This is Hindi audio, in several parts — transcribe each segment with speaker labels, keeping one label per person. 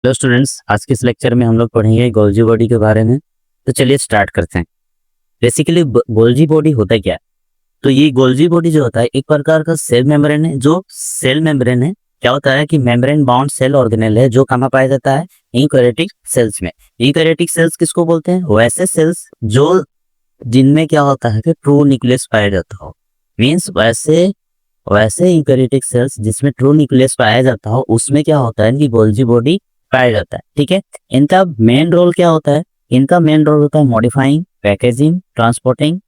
Speaker 1: हेलो स्टूडेंट्स, आज के इस लेक्चर में हम लोग पढ़ेंगे गोल्जी बॉडी के बारे में। तो चलिए स्टार्ट करते हैं। बेसिकली गोल्जी बॉडी होता है क्या? तो ये गोल्जी बॉडी जो होता है एक प्रकार का सेल मेम्ब्रेन है। जो सेल मेम्ब्रेन है क्या होता है कि मेम्ब्रेन बाउंड सेल ऑर्गेनेल है जो कहाँ पाया जाता है? यूकैरियोटिक सेल्स में। यूकैरियोटिक सेल्स किसको बोलते हैं? वैसे सेल्स जो जिनमें क्या होता है कि ट्रू न्यूक्लियस पाया जाता हो। मीन्स वैसे वैसे यूकैरियोटिक सेल्स जिसमें ट्रू न्यूक्लियस पाया जाता हो उसमें क्या होता है कि गोल्जी बॉडी पाया जाता है। ठीक है, इनका मेन रोल क्या होता है? इनका मेन रोल होता है मॉडिफाइंग, पैकेजिंग, ट्रांसपोर्टिंग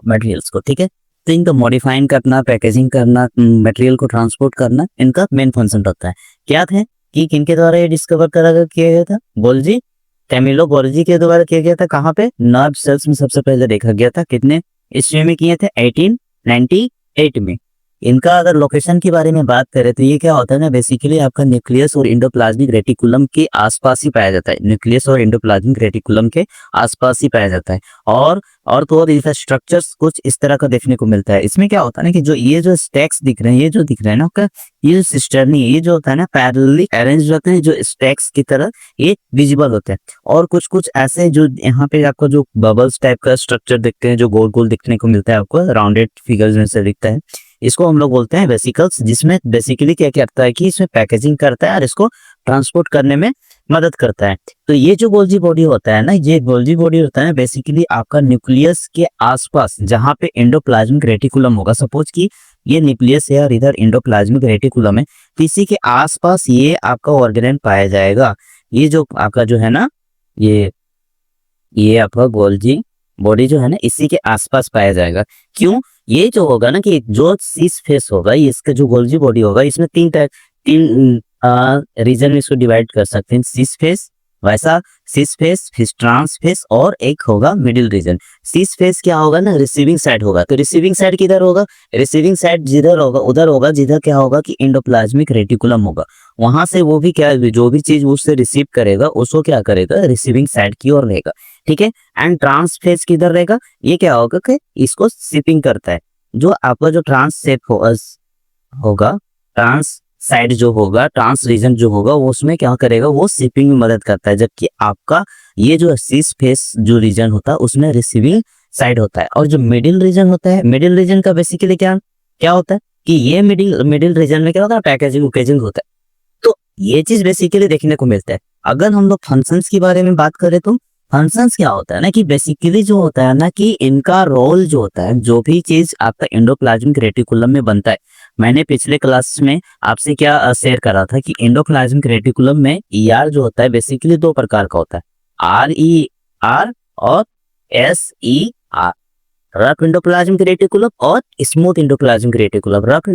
Speaker 1: मटेरियल्स को। ठीक है, तो इनका मॉडिफाइंग करना, पैकेजिंग करना, मटेरियल को ट्रांसपोर्ट करना इनका मेन फंक्शन होता है। क्या थे कि किनके द्वारा ये डिस्कवर किया गया था? गोल्जी, कैमिलो गोल्जी के द्वारा किया गया था। कहाँ पे? नर्व सेल्स में सबसे पहले देखा गया था। कितने ईस्वी में किए थे? 1898 में। इनका अगर लोकेशन के बारे में बात करें तो ये क्या होता है ना, बेसिकली आपका न्यूक्लियस और एंडोप्लाज्मिक रेटिकुलम के आसपास ही पाया जाता है। न्यूक्लियस और एंडोप्लाज्मिक रेटिकुलम के आसपास ही पाया जाता है। और तो और इसका स्ट्रक्चर्स कुछ इस तरह का देखने को मिलता है। इसमें क्या होता है ना कि जो ये जो स्टैक्स दिख रहे हैं, ये जो दिख रहे हैं ना आपका, ये जो सिस्टर्नी, ये जो होता है ना पैरेलली अरेंज होते हैं, जो स्टैक्स की तरह ये विजिबल होते हैं। और कुछ कुछ ऐसे जो यहाँ पे आपको जो बबल्स टाइप का स्ट्रक्चर दिखते हैं, जो गोल गोल दिखने को मिलता है, आपको राउंडेड फिगर्स में से दिखता है, इसको हम लोग बोलते हैं वेसिकल्स। जिसमें बेसिकली क्या करता है कि इसमें पैकेजिंग करता है और इसको ट्रांसपोर्ट करने में मदद करता है। तो ये जो गोल्जी बॉडी होता है ना, ये गोल्जी बॉडी होता है बेसिकली आपका न्यूक्लियस के आसपास, जहां पे एंडोप्लाज्मिक रेटिकुलम होगा। सपोज कि ये न्यूक्लियस है और इधर एंडोप्लाज्मिक रेटिकुलम है, तो इसी के आसपास ये आपका ऑर्गेनेल पाया जाएगा। ये जो आपका जो है ना, ये आपका गोल्जी बॉडी जो है ना, इसी के आसपास पाया जाएगा। क्यों? ये जो होगा ना कि जो सिस फेस होगा, इसका जो गोल्जी बॉडी होगा, इसमें तीन रीजन में इसको डिवाइड कर सकते हैं। सिस फेस, वैसा सिस फेस, फिर ट्रांस फेस और एक होगा मिडिल रीजन। सिस फेस क्या होगा ना, रिसीविंग साइड होगा। तो रिसीविंग साइड किधर होगा? रिसीविंग साइड जिधर होगा उधर होगा जिधर क्या होगा कि एंडोप्लाज्मिक रेटिकुलम होगा। वहां से वो भी क्या, जो भी चीज उससे रिसीव करेगा उसको क्या करेगा, रिसीविंग साइड की ओर रहेगा। ठीक है, एंड ट्रांस फेस किधर रहेगा? ये क्या होगा कि इसको शिपिंग करता है। जो आपका जो ट्रांस सेप होगा, ट्रांस साइड जो होगा, ट्रांस रीजन जो होगा, वो उसमें क्या करेगा, वो शिपिंग में मदद करता है। जबकि आपका ये जो सिस फेस जो रीजन होता है उसमें रिसीविंग साइड होता है। और जो मिडिल रीजन होता है, मिडिल रीजन का बेसिकली क्या क्या होता है कि ये मिडिल रीजन में क्या होता है, पैकेजिंग उकेजिंग होता है। तो ये चीज बेसिकली देखने को मिलता है। अगर हम लोग फंक्शंस के बारे में बात करें तो फंक्शंस क्या होता है ना कि बेसिकली जो होता है ना कि इनका रोल जो होता है, जो भी चीज आपका एंडोप्लाज्मिक रेटिकुलम में बनता है। मैंने पिछले क्लास में आपसे क्या शेयर करा था कि एंडोप्लाज्मिक रेटिकुलम में ईआर जो होता है बेसिकली दो प्रकार का होता है, आर ई आर और S E R. Rough endoplasmic reticulum और smooth endoplasmic reticulum. Rough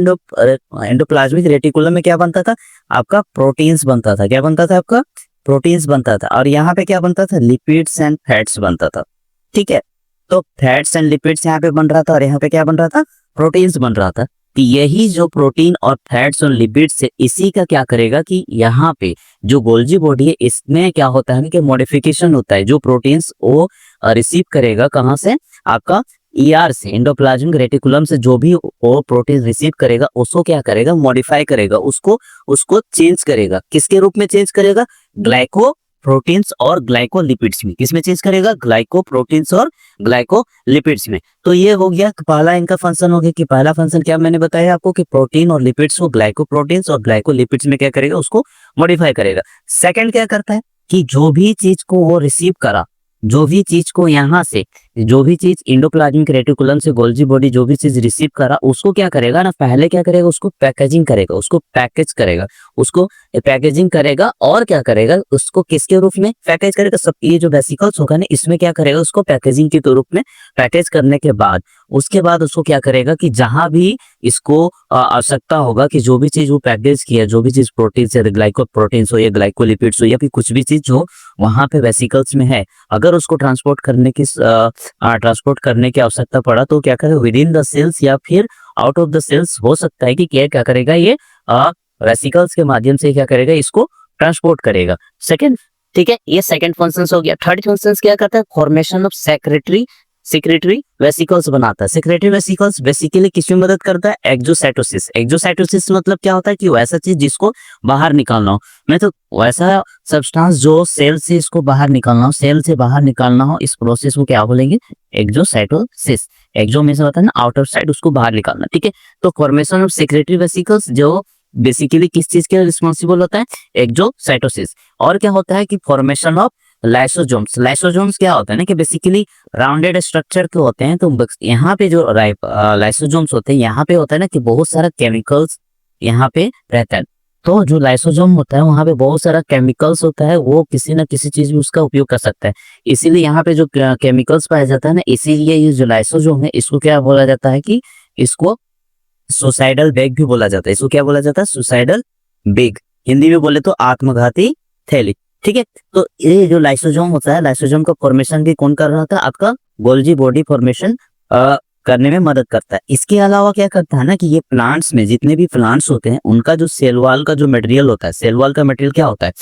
Speaker 1: endoplasmic reticulum में क्या बनता था? आपका प्रोटीन्स बनता था। क्या बनता था? आपका प्रोटीन्स बनता था। और यहाँ पे क्या बनता था? लिपिड्स एंड फैट्स बनता था। ठीक है, तो फैट्स एंड लिपिड्स यहाँ पे बन रहा था और यहाँ पे क्या बन रहा था? प्रोटीन्स बन रहा था। तो यही जो प्रोटीन और फैट्स और लिपिड्स है, इसी का क्या करेगा कि यहाँ पे जो गोल्जी बॉडी है इसमें क्या होता है कि मॉडिफिकेशन होता है। जो प्रोटीन्स वो रिसीव करेगा कहाँ से? आपका ईआर से, एंडोप्लाज्मिक रेटिकुलम से। जो भी वो प्रोटीन रिसीव करेगा उसको क्या करेगा? मॉडिफाई करेगा, उसको उसको चेंज करेगा। किसके रूप में चेंज करेगा? ग्लाइको प्रोटीन्स और ग्लाइकोलिपिड्स में। किसमें चेंज करेगा? ग्लाइको प्रोटीन्स और ग्लाइकोलिपिड्स में। तो ये हो गया पहला इनका फंक्शन हो गया कि पहला फंक्शन क्या मैंने बताया आपको कि प्रोटीन और लिपिड्स को ग्लाइको प्रोटीन्स और ग्लाइकोलिपिड्स में क्या करेगा? उसको मॉडिफाई करेगा। सेकंड क्या करता है कि जो भी चीज को वो रिसीव करा, जो भी चीज को यहाँ से, जो भी चीज एंडोप्लाज्मिक रेटिकुलम से गोल्जी बॉडी जो भी चीज रिसीव करा उसको क्या करेगा ना, पहले क्या करेगा? उसको पैकेजिंग करेगा, उसको पैकेज करेगा, उसको पैकेजिंग करेगा। और क्या करेगा? उसको किसके रूप में पैकेज करेगा? सब ये जो वेसिकल्स होगा ना इसमें क्या करेगा? उसको पैकेजिंग के रूप में पैकेज करने के बाद उसके बाद उसको क्या करेगा कि जहां भी इसको आवश्यकता होगा कि जो भी चीज वो पैकेज किया, जो भी चीज प्रोटीन से, ग्लाइको प्रोटीन्स हो या ग्लाइकोलिपिड्स हो या फिर कुछ भी चीज जो वहां पे वेसिकल्स में है, अगर उसको ट्रांसपोर्ट करने की आवश्यकता पड़ा तो क्या करेगा? विद इन द सेल्स या फिर आउट ऑफ द सेल्स हो सकता है कि क्या करेगा? ये वेसिकल्स के माध्यम से क्या करेगा? इसको ट्रांसपोर्ट करेगा। सेकंड, ठीक है, ये सेकंड फंक्शन हो गया। थर्ड फंक्शन क्या करता है? Formation of secretary secretary vesicles बनाता है। सेक्रेटरी वेसिकल्स बेसिकली किसमें मदद करता है? एक्सोसाइटोसिस। एक्सोसाइटोसिस मतलब क्या होता है कि वैसा चीज जिसको बाहर निकालना हो, मैं तो वैसा सब्सटेंस जो सेल से इसको बाहर निकालना हो, सेल से बाहर निकालना हो, इस प्रोसेस को क्या बोलेंगे? एक्सोसाइटोसिस। एक्सो में से होता है ना आउटर साइड, उसको बाहर निकालना, ठीक है। तो फॉर्मेशन ऑफ सेक्रेटरी वेसिकल्स जो बेसिकली किस चीज के रिस्पॉन्सिबल होता है? एक्सोसाइटोसिस। और क्या होता है कि फॉर्मेशन ऑफ लाइसोजोम्स। लाइसोजोम्स क्या होता है ना कि बेसिकली राउंडेड स्ट्रक्चर के होते हैं। तो यहाँ पे जो लाइसोजोम्स होते हैं, यहाँ पे होता है ना कि बहुत सारा केमिकल्स यहाँ पे रहता है। तो जो लाइसोजोम होता है वहां पे बहुत सारा केमिकल्स होता है, वो किसी ना किसी चीज में उसका उपयोग कर सकता है। इसीलिए यहाँ पे जो केमिकल्स पाया जाता है ना, इसीलिए ये जो लाइसोजोम है इसको क्या बोला जाता है कि इसको सुसाइडल बैग भी बोला जाता है। इसको क्या बोला जाता है? Suicidal bag. हिंदी में बोले तो आत्मघाती थैली, ठीक है। तो ये जो लाइसोजोम होता है, लाइसोजोम का फॉर्मेशन भी कौन कर रहा था? आपका गोल्जी बॉडी फॉर्मेशन करने में मदद करता है। इसके अलावा क्या करता है ना कि ये प्लांट्स में जितने भी प्लांट्स होते हैं उनका जो सेल वॉल का जो मटेरियल होता है, सेल वॉल का मटेरियल क्या होता है?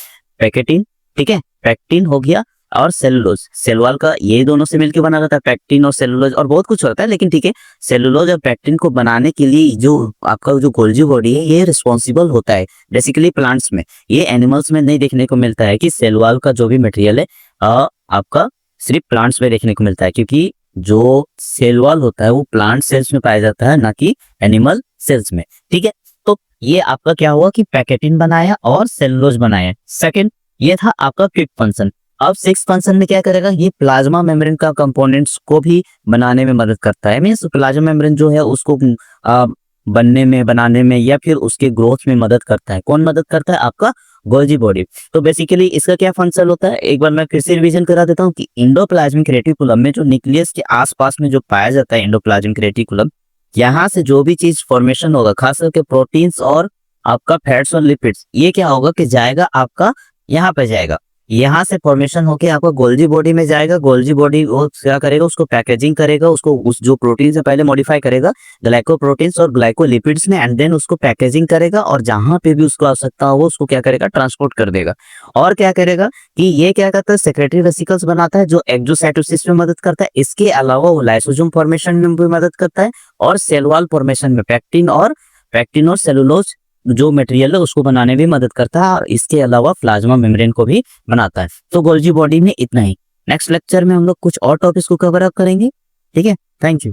Speaker 1: पैकेटिन, ठीक है। पैक्टिन हो गया और सेलुलोज। सेल वॉल का ये दोनों से मिलकर बना रहता है, पैक्टिन और सेलुलोज, और बहुत कुछ होता है, लेकिन ठीक है। सेलुलोज और पैक्टिन को बनाने के लिए जो आपका जो गोल्जी बॉडी है ये रिस्पॉन्सिबल होता है बेसिकली प्लांट्स में। ये एनिमल्स में नहीं देखने को मिलता है कि सेल वॉल का जो भी मटेरियल है आपका सिर्फ प्लांट्स में देखने को मिलता है, क्योंकि जो सेल वॉल होता है वो प्लांट सेल्स में पाया जाता है, ना कि एनिमल सेल्स में, ठीक है। तो ये आपका क्या हुआ कि पैकेटिन बनाया और सेलुलोज बनाया। सेकंड, ये था आपका फिफ्थ फंक्शन। अब सिक्स फंक्शन में क्या करेगा? ये प्लाज्मा मेम्ब्रेन का कंपोनेंट्स को भी बनाने में मदद करता है। मींस प्लाज्मा मेम्ब्रेन जो है उसको बनने में, बनाने में या फिर उसके ग्रोथ में मदद करता है। कौन मदद करता है? आपका गोल्जी बॉडी। तो बेसिकली इसका क्या फंक्शन होता है, एक बार मैं फिर से रिवीजन करा देता हूँ कि एंडोप्लाज्मिक रेटिकुलम में जो न्यूक्लियस के आसपास में जो पाया जाता है एंडोप्लाज्मिक रेटिकुलम, यहाँ से जो भी चीज फॉर्मेशन होगा, खास करके प्रोटीन्स और आपका फैट्स और लिपिड्स, ये क्या होगा कि जाएगा आपका यहाँ पे जाएगा, यहाँ से फॉर्मेशन होके आपका गोल्जी बॉडी में जाएगा। गोल्जी बॉडी वो क्या करेगा? उसको पैकेजिंग करेगा, उसको उस जो प्रोटीन से पहले मॉडिफाई करेगा ग्लाइकोप्रोटीन्स और ग्लाइकोलिपिड्स में, एंड देन उसको पैकेजिंग करेगा और जहां पे भी उसको आवश्यकता हो उसको क्या करेगा? ट्रांसपोर्ट कर देगा। और क्या करेगा कि ये क्या करता है? सेक्रेटरी वेसिकल्स बनाता है जो एक्सोसाइटोसिस में मदद करता है। इसके अलावा वो लाइसोसोम फॉर्मेशन में भी मदद करता है और सेल वॉल फॉर्मेशन में पैक्टिन और सेलुलोज जो मटेरियल है उसको बनाने में मदद करता है, और इसके अलावा प्लाज्मा मेम्ब्रेन को भी बनाता है। तो गोल्जी बॉडी में इतना ही। नेक्स्ट लेक्चर में हम लोग कुछ और टॉपिक्स को कवर अप करेंगे, ठीक है। Thank you.